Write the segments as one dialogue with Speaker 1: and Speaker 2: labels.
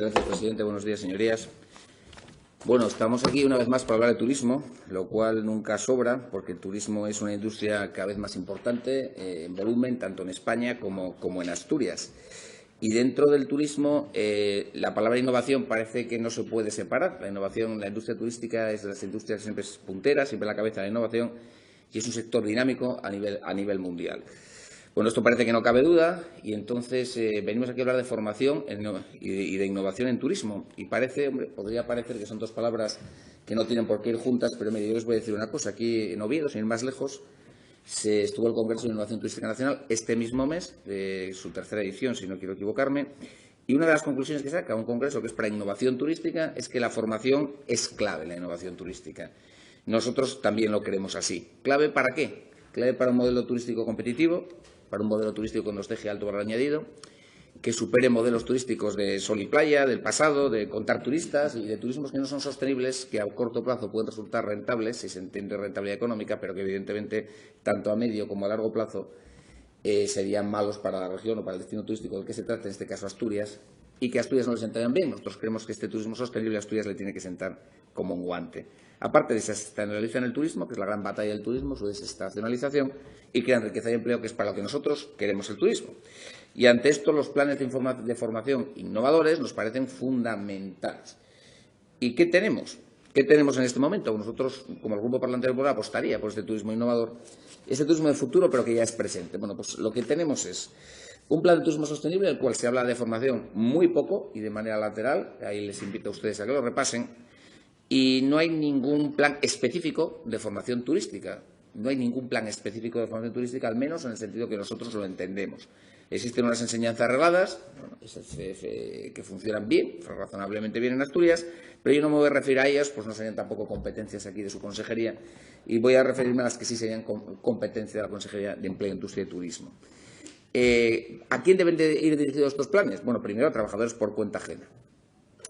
Speaker 1: gracias, presidente. Buenos días, señorías. Bueno, estamos aquí una vez más para hablar de turismo, lo cual nunca sobra, porque el turismo es una industria cada vez más importante en volumen, tanto en España como en Asturias. Y dentro del turismo, la palabra innovación parece que no se puede separar. La innovación, la industria turística es de las industrias que siempre es puntera, siempre a la cabeza de la innovación, y es un sector dinámico a nivel mundial. Bueno, esto parece que no cabe duda y entonces venimos aquí a hablar de formación y de innovación en turismo. Y parece, hombre, podría parecer que son dos palabras que no tienen por qué ir juntas, pero mire, yo les voy a decir una cosa. Aquí en Oviedo, sin ir más lejos, se estuvo el Congreso de Innovación Turística Nacional este mismo mes, de su tercera edición, si no quiero equivocarme. Y una de las conclusiones que saca un congreso que es para innovación turística es que la formación es clave en la innovación turística. Nosotros también lo creemos así. ¿Clave para qué? Clave para un modelo turístico competitivo, para un modelo turístico con nostalgia alto valor añadido, que supere modelos turísticos de sol y playa, del pasado, de contar turistas y de turismos que no son sostenibles, que a corto plazo pueden resultar rentables, si se entiende rentabilidad económica, pero que evidentemente tanto a medio como a largo plazo serían malos para la región o para el destino turístico del que se trata, en este caso Asturias, y que a Asturias no le sentarían bien. Nosotros creemos que este turismo sostenible a Asturias le tiene que sentar como un guante. Aparte, desestacionalizan el turismo, que es la gran batalla del turismo, su desestacionalización, y crean riqueza y empleo, que es para lo que nosotros queremos el turismo. Y ante esto, los planes de formación innovadores nos parecen fundamentales. ¿Y qué tenemos? ¿Qué tenemos en este momento? Nosotros, como el Grupo Parlamentario Popular, apostaría por este turismo innovador, este turismo del futuro, pero que ya es presente. Bueno, pues lo que tenemos es un plan de turismo sostenible, en el cual se habla de formación muy poco y de manera lateral. Ahí les invito a ustedes a que lo repasen. Y no hay ningún plan específico de formación turística. No hay ningún plan específico de formación turística, al menos en el sentido que nosotros lo entendemos. Existen unas enseñanzas regladas, que funcionan bien, razonablemente bien en Asturias, pero yo no me voy a referir a ellas, pues no serían tampoco competencias aquí de su consejería, y voy a referirme a las que sí serían competencia de la Consejería de Empleo, Industria y Turismo. ¿A quién deben de ir dirigidos estos planes? Bueno, primero a trabajadores por cuenta ajena.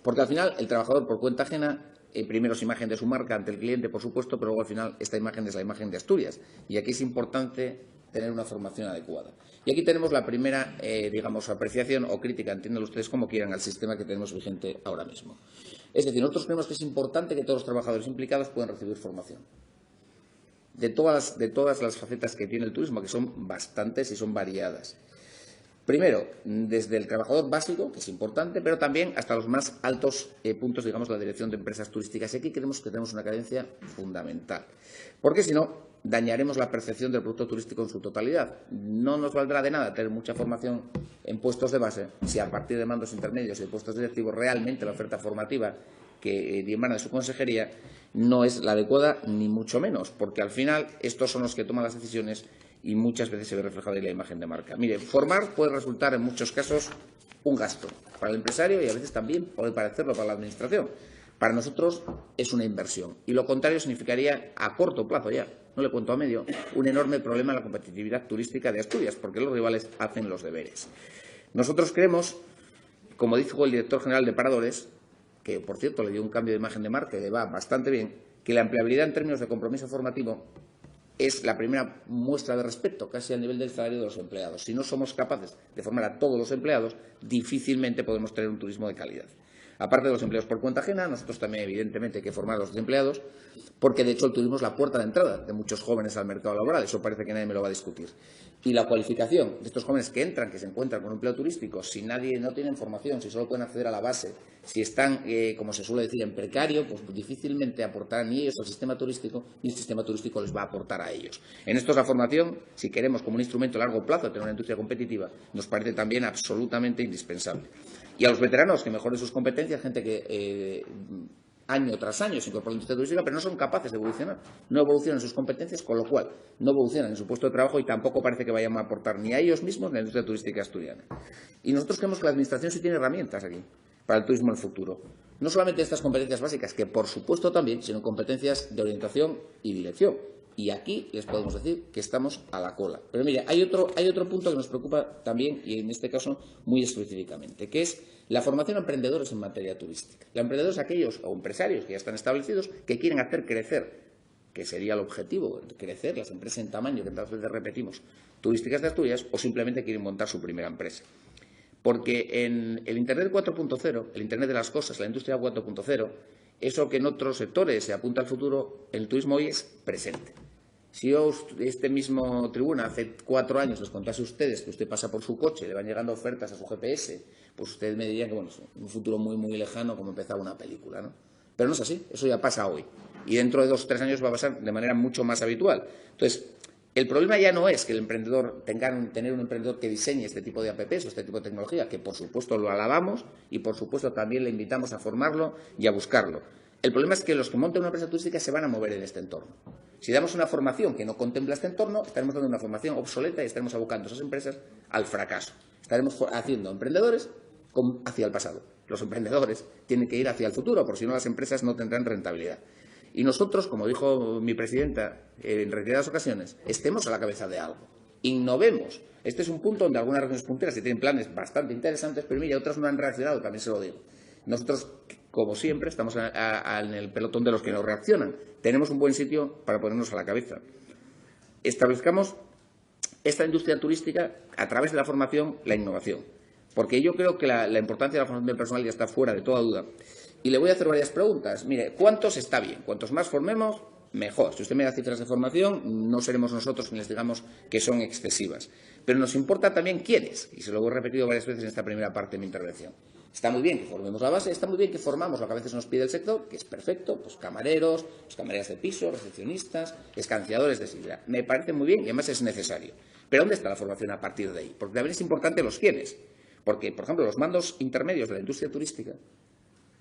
Speaker 1: Porque al final el trabajador por cuenta ajena primero es imagen de su marca ante el cliente, por supuesto, pero luego al final esta imagen es la imagen de Asturias. Y aquí es importante tener una formación adecuada. Y aquí tenemos la primera, digamos, apreciación o crítica, entiéndanlo ustedes como quieran, al sistema que tenemos vigente ahora mismo. Es decir, nosotros creemos que es importante que todos los trabajadores implicados puedan recibir formación. De todas las facetas que tiene el turismo, que son bastantes y son variadas. Primero, desde el trabajador básico, que es importante, pero también hasta los más altos puntos, digamos, la dirección de empresas turísticas. Y aquí creemos que tenemos una carencia fundamental, porque si no, dañaremos la percepción del producto turístico en su totalidad. No nos valdrá de nada tener mucha formación en puestos de base si a partir de mandos intermedios y de puestos directivos realmente la oferta formativa que emana de su consejería no es la adecuada, ni mucho menos, porque al final estos son los que toman las decisiones y muchas veces se ve reflejada en la imagen de marca. Mire, formar puede resultar en muchos casos un gasto para el empresario y a veces también puede parecerlo para la administración. Para nosotros es una inversión y lo contrario significaría a corto plazo ya, no le cuento a medio, un enorme problema en la competitividad turística de Asturias, porque los rivales hacen los deberes. Nosotros creemos, como dijo el director general de Paradores, que por cierto le dio un cambio de imagen de marca y le va bastante bien, que la empleabilidad en términos de compromiso formativo es la primera muestra de respeto, casi a nivel del salario de los empleados. Si no somos capaces de formar a todos los empleados, difícilmente podemos tener un turismo de calidad. Aparte de los empleos por cuenta ajena, nosotros también, evidentemente, hay que formar a los empleados, porque, de hecho, el turismo es la puerta de entrada de muchos jóvenes al mercado laboral. Eso parece que nadie me lo va a discutir. Y la cualificación de estos jóvenes que entran, que se encuentran con un empleo turístico, si no tienen formación, si solo pueden acceder a la base, si están, como se suele decir, en precario, pues difícilmente aportarán ni ellos al sistema turístico, ni el sistema turístico les va a aportar a ellos. En esto es la formación, si queremos como un instrumento a largo plazo de tener una industria competitiva, nos parece también absolutamente indispensable. Y a los veteranos que mejoren sus competencias, gente que año tras año se incorpora a la industria turística, pero no son capaces de evolucionar, no evolucionan sus competencias, con lo cual no evolucionan en su puesto de trabajo y tampoco parece que vayan a aportar ni a ellos mismos ni a la industria turística asturiana. Y nosotros creemos que la Administración sí tiene herramientas aquí para el turismo en el futuro. No solamente estas competencias básicas, que por supuesto también, sino competencias de orientación y dirección. Y aquí les podemos decir que estamos a la cola. Pero mire, hay otro punto que nos preocupa también, y en este caso muy específicamente, que es la formación a emprendedores en materia turística. Los emprendedores, aquellos o empresarios que ya están establecidos, que quieren hacer crecer, que sería el objetivo, crecer las empresas en tamaño, que tantas veces repetimos, turísticas de Asturias, o simplemente quieren montar su primera empresa. Porque en el Internet 4.0, el Internet de las cosas, la industria 4.0, eso que en otros sectores se apunta al futuro, el turismo hoy es presente. Si yo, este mismo tribuna, hace 4 años les contase a ustedes que usted pasa por su coche y le van llegando ofertas a su GPS, pues ustedes me dirían que, bueno, es un futuro muy, muy lejano, como empezaba una película, ¿no? Pero no es así, eso ya pasa hoy. Y dentro de 2 o 3 años va a pasar de manera mucho más habitual. Entonces, el problema ya no es que el emprendedor tener un emprendedor que diseñe este tipo de apps o este tipo de tecnología, que por supuesto lo alabamos y por supuesto también le invitamos a formarlo y a buscarlo. El problema es que los que monten una empresa turística se van a mover en este entorno. Si damos una formación que no contempla este entorno, estaremos dando una formación obsoleta y estaremos abocando a esas empresas al fracaso. Estaremos haciendo emprendedores hacia el pasado. Los emprendedores tienen que ir hacia el futuro, porque si no las empresas no tendrán rentabilidad. Y nosotros, como dijo mi presidenta en reiteradas ocasiones, estemos a la cabeza de algo. Innovemos. Este es un punto donde algunas regiones punteras sí tienen planes bastante interesantes, pero mira, otras no han reaccionado, también se lo digo. Nosotros, como siempre, estamos en el pelotón de los que no reaccionan. Tenemos un buen sitio para ponernos a la cabeza. Establezcamos esta industria turística a través de la formación, la innovación. Porque yo creo que la importancia de la formación del personal ya está fuera de toda duda. Y le voy a hacer varias preguntas. Mire, ¿cuántos está bien? Cuantos más formemos, mejor. Si usted me da cifras de formación, no seremos nosotros quienes digamos que son excesivas. Pero nos importa también quiénes, y se lo he repetido varias veces en esta primera parte de mi intervención. Está muy bien que formemos la base, está muy bien que formamos lo que a veces nos pide el sector, que es perfecto, pues camareros, pues camareras de piso, recepcionistas, escanciadores de sidra. Me parece muy bien y además es necesario. Pero ¿dónde está la formación a partir de ahí? Porque también es importante los quiénes. Porque, por ejemplo, los mandos intermedios de la industria turística,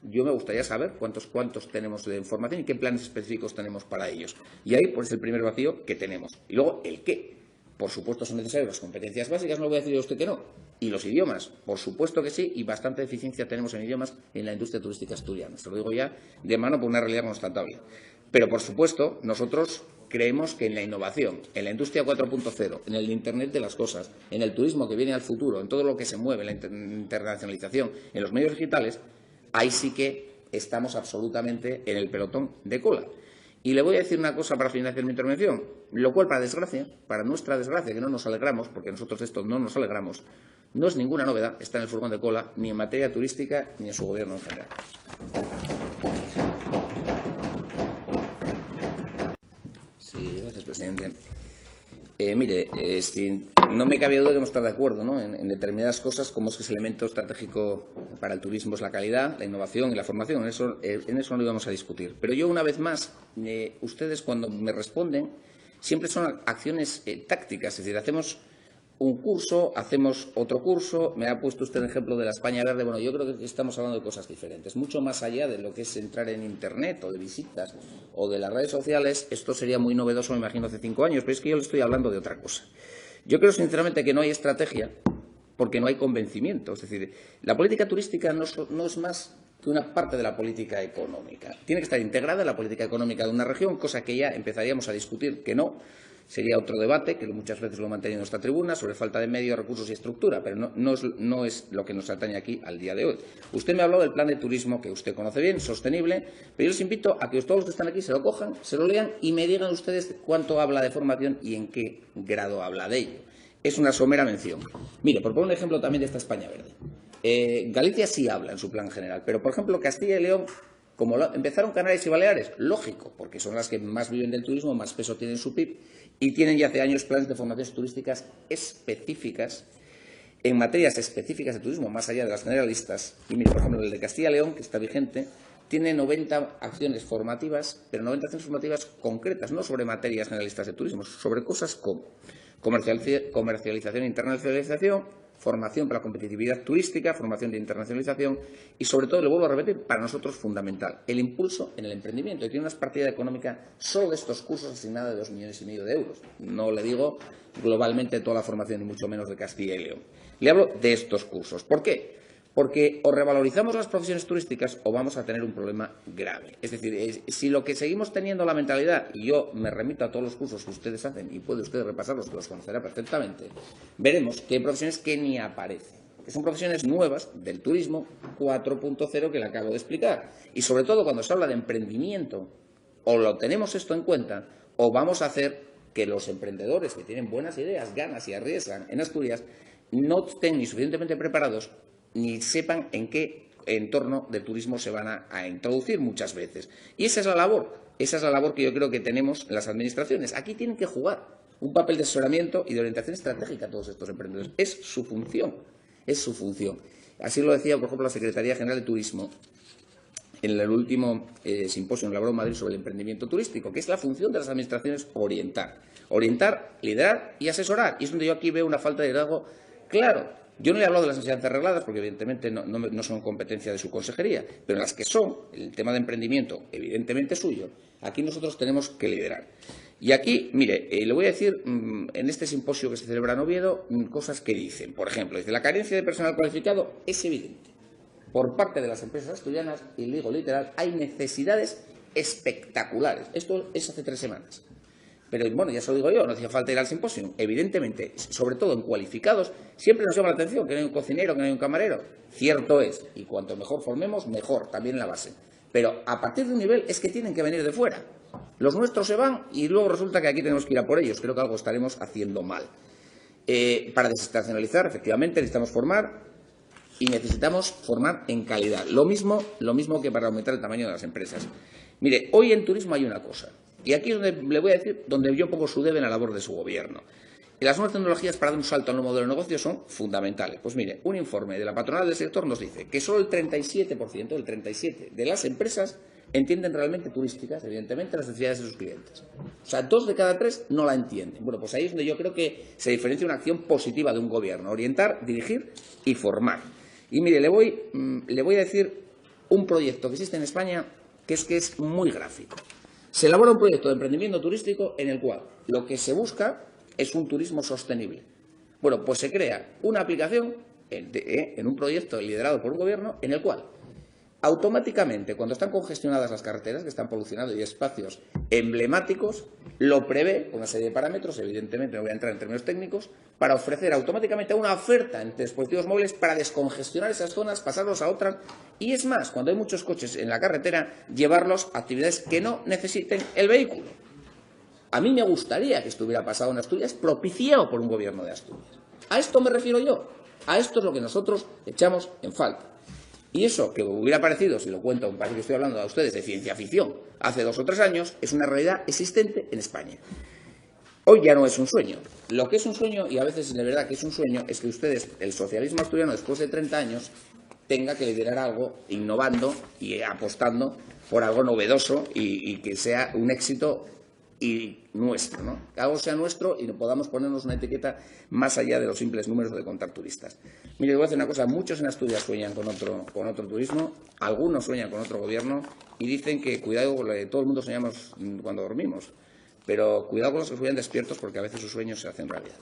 Speaker 1: yo me gustaría saber cuántos tenemos de formación y qué planes específicos tenemos para ellos. Y ahí, pues, es el primer vacío que tenemos. Y luego, el qué. Por supuesto, son necesarias las competencias básicas, no le voy a decir a usted que no. Y los idiomas, por supuesto que sí, y bastante eficiencia tenemos en idiomas en la industria turística asturiana. Se lo digo ya de mano por una realidad constatable. Pero, por supuesto, nosotros creemos que en la innovación, en la industria 4.0, en el Internet de las cosas, en el turismo que viene al futuro, en todo lo que se mueve, en la internacionalización, en los medios digitales, ahí sí que estamos absolutamente en el pelotón de cola. Y le voy a decir una cosa para finalizar mi intervención, lo cual, para desgracia, para nuestra desgracia, que no nos alegramos, porque nosotros de esto no nos alegramos, no es ninguna novedad, está en el furgón de cola, ni en materia turística, ni en su gobierno en general. Sí, gracias, presidente. Mire, no me cabe duda que hemos estado de acuerdo, ¿no?, en determinadas cosas, como es que ese elemento estratégico para el turismo es la calidad, la innovación y la formación. En eso no lo íbamos a discutir. Pero yo, una vez más, ustedes cuando me responden, siempre son acciones tácticas. Es decir, hacemos un curso, hacemos otro curso. Me ha puesto usted el ejemplo de la España Verde. Bueno, yo creo que estamos hablando de cosas diferentes. Mucho más allá de lo que es entrar en Internet o de visitas o de las redes sociales, esto sería muy novedoso, me imagino, hace 5 años, pero es que yo le estoy hablando de otra cosa. Yo creo, sinceramente, que no hay estrategia porque no hay convencimiento. Es decir, la política turística no es más que una parte de la política económica. Tiene que estar integrada en la política económica de una región, cosa que ya empezaríamos a discutir que no. Sería otro debate, que muchas veces lo he mantenido en esta tribuna, sobre falta de medios, recursos y estructura, pero no es lo que nos atañe aquí al día de hoy. Usted me habló del plan de turismo, que usted conoce bien, sostenible, pero yo les invito a que todos los que están aquí se lo cojan, se lo lean y me digan ustedes cuánto habla de formación y en qué grado habla de ello. Es una somera mención. Mire, por poner un ejemplo también de esta España Verde. Galicia sí habla en su plan general, pero, por ejemplo, Castilla y León, como empezaron Canarias y Baleares, lógico, porque son las que más viven del turismo, más peso tienen en su PIB, y tienen ya hace años planes de formaciones turísticas específicas, en materias específicas de turismo, más allá de las generalistas. Y mire, por ejemplo, el de Castilla y León, que está vigente, tiene 90 acciones formativas, pero 90 acciones formativas concretas, no sobre materias generalistas de turismo, sobre cosas como comercialización e internacionalización, formación para la competitividad turística, formación de internacionalización y, sobre todo, le vuelvo a repetir, para nosotros fundamental, el impulso en el emprendimiento. Y tiene una partida económica solo de estos cursos asignada de 2,5 millones de euros. No le digo globalmente toda la formación, ni mucho menos de Castilla y León. Le hablo de estos cursos. ¿Por qué? Porque o revalorizamos las profesiones turísticas o vamos a tener un problema grave. Es decir, si lo que seguimos teniendo la mentalidad, y yo me remito a todos los cursos que ustedes hacen, y puede usted repasarlos, que los conocerá perfectamente, veremos que hay profesiones que ni aparecen, que son profesiones nuevas del turismo 4.0 que le acabo de explicar. Y sobre todo cuando se habla de emprendimiento, o lo tenemos esto en cuenta, o vamos a hacer que los emprendedores que tienen buenas ideas, ganas y arriesgan en Asturias, no estén ni suficientemente preparados ni sepan en qué entorno de turismo se van a introducir muchas veces. Y esa es la labor que yo creo que tenemos en las administraciones. Aquí tienen que jugar un papel de asesoramiento y de orientación estratégica a todos estos emprendedores. Es su función, es su función. Así lo decía, por ejemplo, la Secretaría General de Turismo en el último simposio en Labró Madrid sobre el emprendimiento turístico, que es la función de las administraciones orientar, liderar y asesorar. Y es donde yo aquí veo una falta de liderazgo claro. Yo no he hablado de las enseñanzas regladas porque evidentemente no son competencia de su consejería, pero en las que son, el tema de emprendimiento evidentemente suyo, aquí nosotros tenemos que liderar. Y aquí, mire, le voy a decir en este simposio que se celebra en Oviedo cosas que dicen. Por ejemplo, dice, la carencia de personal cualificado es evidente. Por parte de las empresas asturianas, y le digo literal, hay necesidades espectaculares. Esto es hace 3 semanas. Pero, bueno, ya se lo digo yo, no hacía falta ir al simposio. Evidentemente, sobre todo en cualificados, siempre nos llama la atención que no hay un cocinero, que no hay un camarero. Cierto es, y cuanto mejor formemos, mejor, también en la base. Pero a partir de un nivel es que tienen que venir de fuera. Los nuestros se van y luego resulta que aquí tenemos que ir a por ellos. Creo que algo estaremos haciendo mal. Para desestacionalizar, efectivamente, necesitamos formar. Y necesitamos formar en calidad. Lo mismo que para aumentar el tamaño de las empresas. Mire, hoy en turismo hay una cosa. Y aquí es donde le voy a decir, donde yo pongo su debe en la labor de su gobierno. Y las nuevas tecnologías para dar un salto al nuevo modelo de negocio son fundamentales. Pues mire, un informe de la patronal del sector nos dice que solo el 37% de las empresas entienden realmente turísticas, evidentemente, las necesidades de sus clientes. O sea, 2 de cada 3 no la entienden. Bueno, pues ahí es donde yo creo que se diferencia una acción positiva de un gobierno. Orientar, dirigir y formar. Y mire, le voy a decir un proyecto que existe en España que es muy gráfico. Se elabora un proyecto de emprendimiento turístico en el cual lo que se busca es un turismo sostenible. Bueno, pues se crea una aplicación en un proyecto liderado por un gobierno en el cual automáticamente, cuando están congestionadas las carreteras, que están polucionadas y espacios emblemáticos, lo prevé con una serie de parámetros, evidentemente no voy a entrar en términos técnicos, para ofrecer automáticamente una oferta entre dispositivos móviles para descongestionar esas zonas, pasarlos a otras. Y es más, cuando hay muchos coches en la carretera, llevarlos a actividades que no necesiten el vehículo. A mí me gustaría que estuviera pasado en Asturias, propiciado por un gobierno de Asturias. A esto me refiero yo. A esto es lo que nosotros echamos en falta. Y eso que hubiera parecido, si lo cuento, parece que estoy hablando a ustedes de ciencia ficción, hace 2 o 3 años, es una realidad existente en España. Hoy ya no es un sueño. Lo que es un sueño, y a veces de verdad que es un sueño, es que ustedes, el socialismo asturiano, después de 30 años, tenga que liderar algo innovando y apostando por algo novedoso y que sea un éxito y nuestro, ¿no? Que algo sea nuestro y podamos ponernos una etiqueta más allá de los simples números de contar turistas. Mire, voy a decir una cosa, muchos en Asturias sueñan con otro turismo, algunos sueñan con otro gobierno y dicen que cuidado, todo el mundo soñamos cuando dormimos, pero cuidado con los que sueñan despiertos porque a veces sus sueños se hacen realidad.